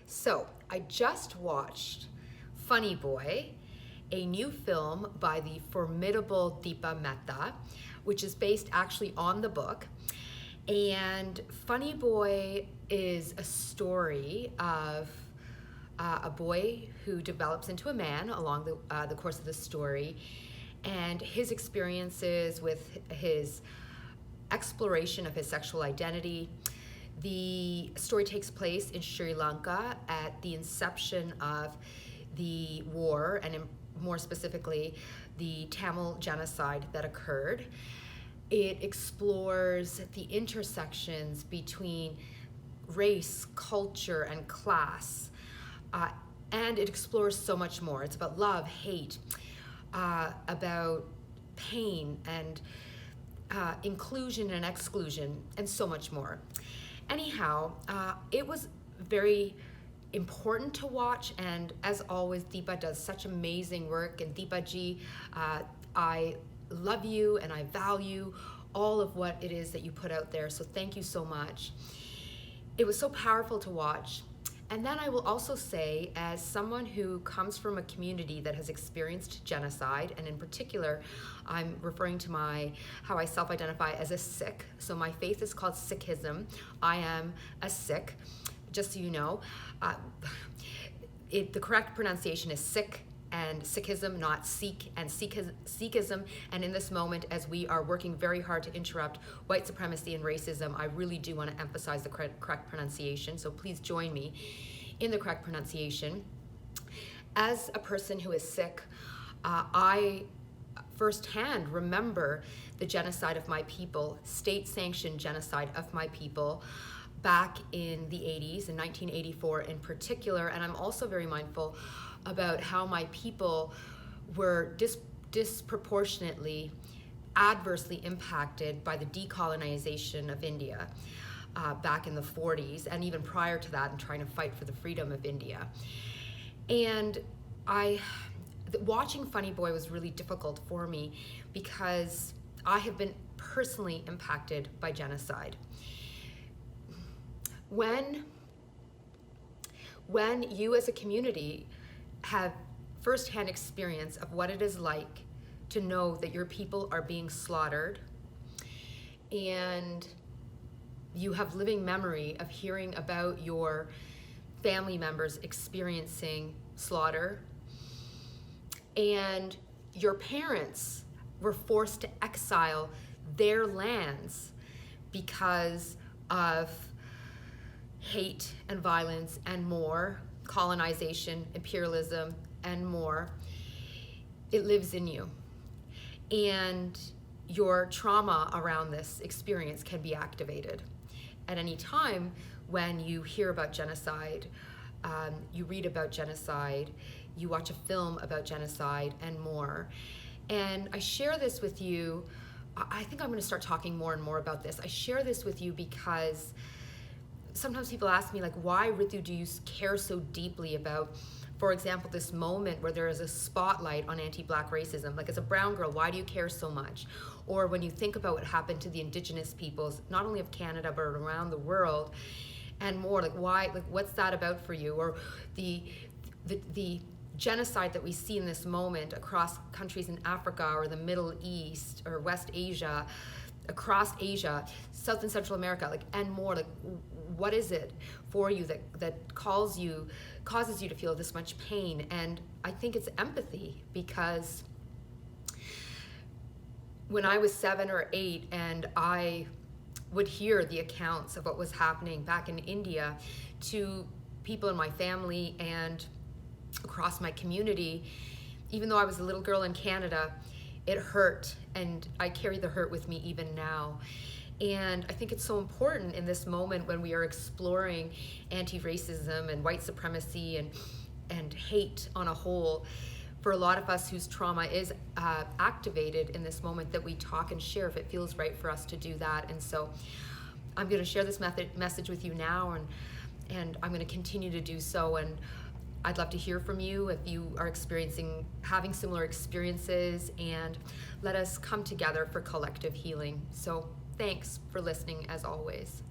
So I just watched Funny Boy, a new film by the formidable Deepa Mehta, which is based actually on the book. And Funny Boy is a story of a boy who develops into a man along the course of the story, and his experiences with his exploration of his sexual identity. The story takes place in Sri Lanka at the inception of the war, and more specifically, the Tamil genocide that occurred. It explores the intersections between race, culture, and class. And it explores so much more. It's about love, hate, about pain, and inclusion and exclusion, and so much more. Anyhow, it was very important to watch, and as always, Deepa does such amazing work. And Deepa ji, I love you and I value all of what it is that you put out there, so thank you so much. It was so powerful to watch. And then I will also say, as someone who comes from a community that has experienced genocide, and in particular, I'm referring to how I self-identify as a Sikh. So my faith is called Sikhism. I am a Sikh, just so you know. The correct pronunciation is Sikh and Sikhism, not Sikh and Sikhism. And in this moment, as we are working very hard to interrupt white supremacy and racism, I really do want to emphasize the correct pronunciation. So please join me in the correct pronunciation. As a person who is Sikh, I firsthand remember the genocide of my people, state-sanctioned genocide of my people, back in the 80s, in 1984 in particular. And I'm also very mindful about how my people were disproportionately, adversely impacted by the decolonization of India back in the 40s, and even prior to that, in trying to fight for the freedom of India. And watching Funny Boy was really difficult for me because I have been personally impacted by genocide. When you as a community have firsthand experience of what it is like to know that your people are being slaughtered, and you have living memory of hearing about your family members experiencing slaughter, and your parents were forced to exile their lands because of hate and violence and more, colonization, imperialism, and more, it lives in you. And your trauma around this experience can be activated at any time when you hear about genocide, you read about genocide, you watch a film about genocide, and more. And I share this with you. I think I'm going to start talking more and more about this. I share this with you because sometimes people ask me, like, why, Ritu, do you care so deeply about, for example, this moment where there is a spotlight on anti-Black racism? Like, as a brown girl, why do you care so much? Or when you think about what happened to the Indigenous peoples, not only of Canada, but around the world, and more, like, why, like, what's that about for you? Or the genocide that we see in this moment across countries in Africa or the Middle East or West Asia, across Asia, South and Central America, like, and more, like, what is it for you that causes you to feel this much pain? And I think it's empathy, because when I was 7 or 8 and I would hear the accounts of what was happening back in India to people in my family and across my community, even though I was a little girl in Canada, it hurt, and I carry the hurt with me even now. And I think it's so important in this moment when we are exploring anti-racism and white supremacy and hate on a whole, for a lot of us whose trauma is activated in this moment, that we talk and share if it feels right for us to do that. And so I'm going to share this message with you now, and I'm going to continue to do so. And I'd love to hear from you if you are having similar experiences, and let us come together for collective healing. So thanks for listening, as always.